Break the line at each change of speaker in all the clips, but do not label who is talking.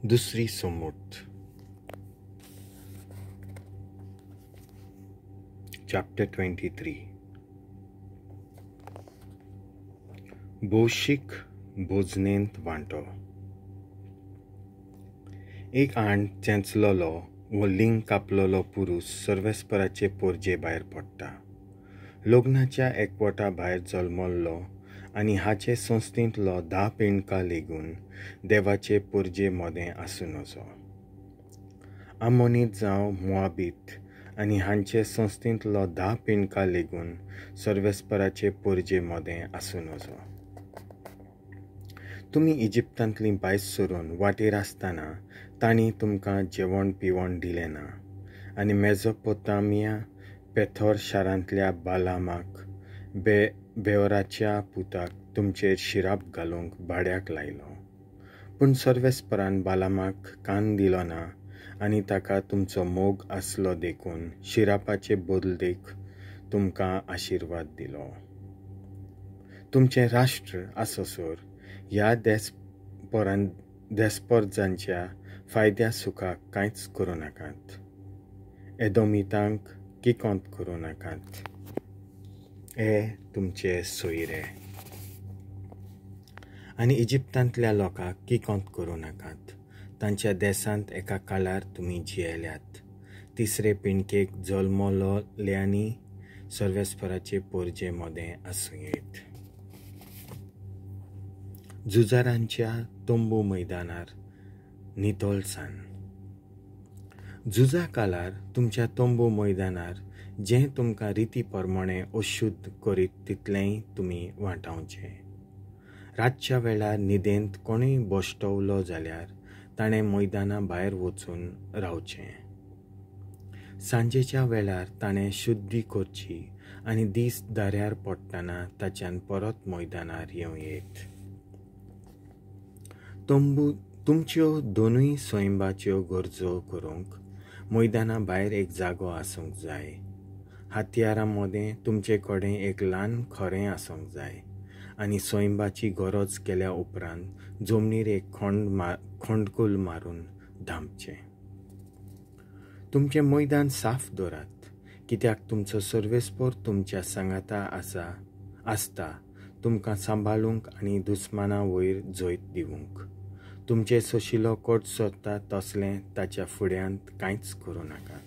दुसरी समूट. चॅप्टर 23. भौशीक बोजनेंत वांटो. एक आण चेंचलोलो वो लिंग कापलोलो पुरूस सर्वेस्पराचे पोरजे भायर पडटा. लग्नाच्या एकवटा भायर जल्मल्लो आनी हाचे संस्थेंतलो 10 पेंडकां लेगून देवाचे पोरजे मोदें आसूं नजो. आमोनीत जावं मोआबीत आनी हांचे संस्थेंतलो 10 पेंडकां लेगून सर्वेस्पराचे पोरजे मोदें आसूं नजो. तुमी इजिप्तांतली भायस सोडून वाटेर आसतना तांणी तुमकां जेवण पिवण दिलें ना आनी मेजोपोतामिया पेथोर शारांतल्या बालामाक बेओराच्या पुताक तुमचेर शिराप घालूंक भाड्याक लायलो. पूण सर्वेस्परान बालामाक कान दिलो ना आनी ताका तुमचो मोग आसलो देखून शिरापाचे बदलेक तुमकां आशिर्वाद दिलो. तुमचें राष्ट्र आसोसोर ह्या देस्पोर्जांच्या फायद्या सुखाक कांयच करूं नाकात. एदोमितांक किकोंत करूं नाकात. हे तुमचे सोयरे. आनी इजिप्तांतल्या लोकांक किकोंत करूं नाकात. तांच्या देशांत एका काळार तुमी जियेल्यात. तिसरे पिणकेक जल्मलोल्यांनी सर्वेस्पराचे पोरजे मोदें आसूं येत. झुजारांच्या तंबू मैदानार नितोळसाण. झुजा काळार तुमच्या तंबू मैदानार जें तुमकां रिती प्रमाणे अशुद्ध करीत तितलेंय तुमी वाटावचें. रातच्या वेळार न्हिदेंत कोणूय बसटवलो जाल्यार ताणें मैदाना भायर वचून रावचें. सांजेच्या वेळार ताणें शुद्धी करची आनी दीस दर्यार पडटना ताच्यान परत मैदानार येवं येत. तुमच्यो दोनूय स्वयंबाच्यो गरजो करूंक मैदाना भायर एक जागो आसूंक जाय. हातयारां मोदें तुमचे कडेन एक ल्हान खोरें आसूंक जाय आनी स्वयंबाची गरज केल्या उपरांत जमनीर एक खोंडकूल मारून धांपचें. तुमचें मैदान साफ दवरात, कित्याक तुमचो सर्वेस्पोर तुमच्या सांगाता आसता तुमकां सांबाळूंक आनी दुस्माना वयर जैत दिवंक. तुमचे सोशिलो कोट सोदता तसलें ताच्या फुड्यांत कांयच करूं नाकात.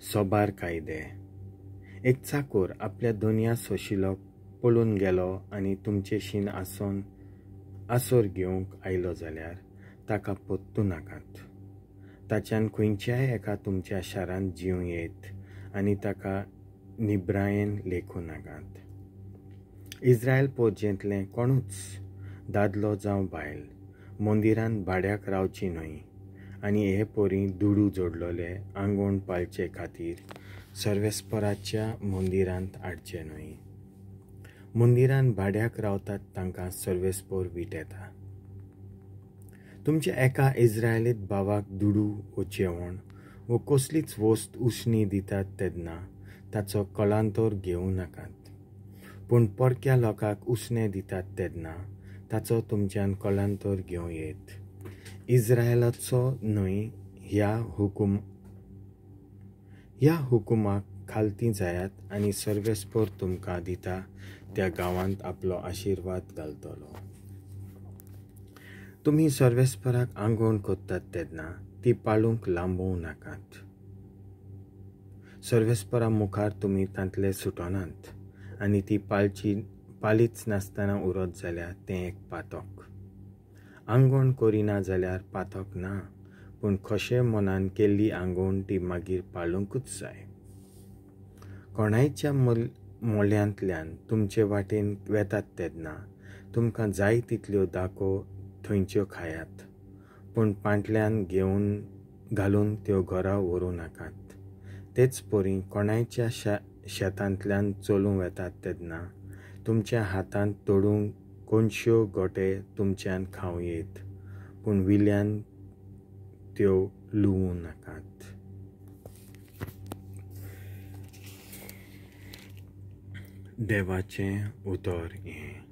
सोबार कायदे. एक चाकोर आपल्या दोनया सोशिलोक पळून गेलो आनी तुमचेशीन आसोर घेवंक आयलो जाल्यार ताका पोत्तू नाकात. ताच्यान खंयच्याय एका तुमच्या शारांत जिवं येत आनी ताका निब्रायेन लेखूं नाकात. इस्रायल पोरजेंतलें कोणूच दादलो जावं बायल मंदिरांत भाड्याक रावची न्हय आनी हे पोरी दुडू जोडलोले आंगवण पाळचे खातीर सर्वेस्पराच्या मंदिरांत हाडचे न्हय. मंदिरांत भाड्याक रावतात तांकां सर्वेस्पोर विटेता. तुमच्या एका इस्रायलीत भावाक दुडू वो जेवण वो कसलीच वस्त उश्णी दितात तेन्ना ताचो कळंतर घेवं नाकात. पूण परक्या लोकांक उसणें दितात तेन्ना ताचो तुमच्यान कळंतर घेवं येत. इस्रायलाचो न्हय ह्या हुकुमाक खालती जायात आनी सर्वेस्पोर तुमकां दिता त्या गांवांत आपलो आशिर्वाद घालतलो. तुमी सर्वेस्पराक आंगवण कोत्तात तेन्ना ती पाळूंक लांबूंक नाकात. सर्वेस्परा मुखार तुमी तांतले सुटोनात आनी ती पाळीच नासतना उरत जाल्यार तें एक पातक. आंगवण करिना जाल्यार पातक ना, पूण खोशे मनान केल्ली आंगवण ती मागीर पाळूंकूच जाय. कोणायच्या मोल्यांतल्यान तुमचे वाटेन वेतात तेन्ना तुमकां जाय तितल्यो दाखो थंयच्यो खायात, पूण पांटल्यान घालून त्यो घरा व्हरूं नाकात. तेच परी कोणायच्या शेतांतल्यान चलूं वेतात तेन्ना तुमच्या हातांत तोडूंक कोणश्यो गोटे तुमच्यान खावं येत, पूण विल्यान त्यो लुवूं नाकात. देवाचें उतर हें.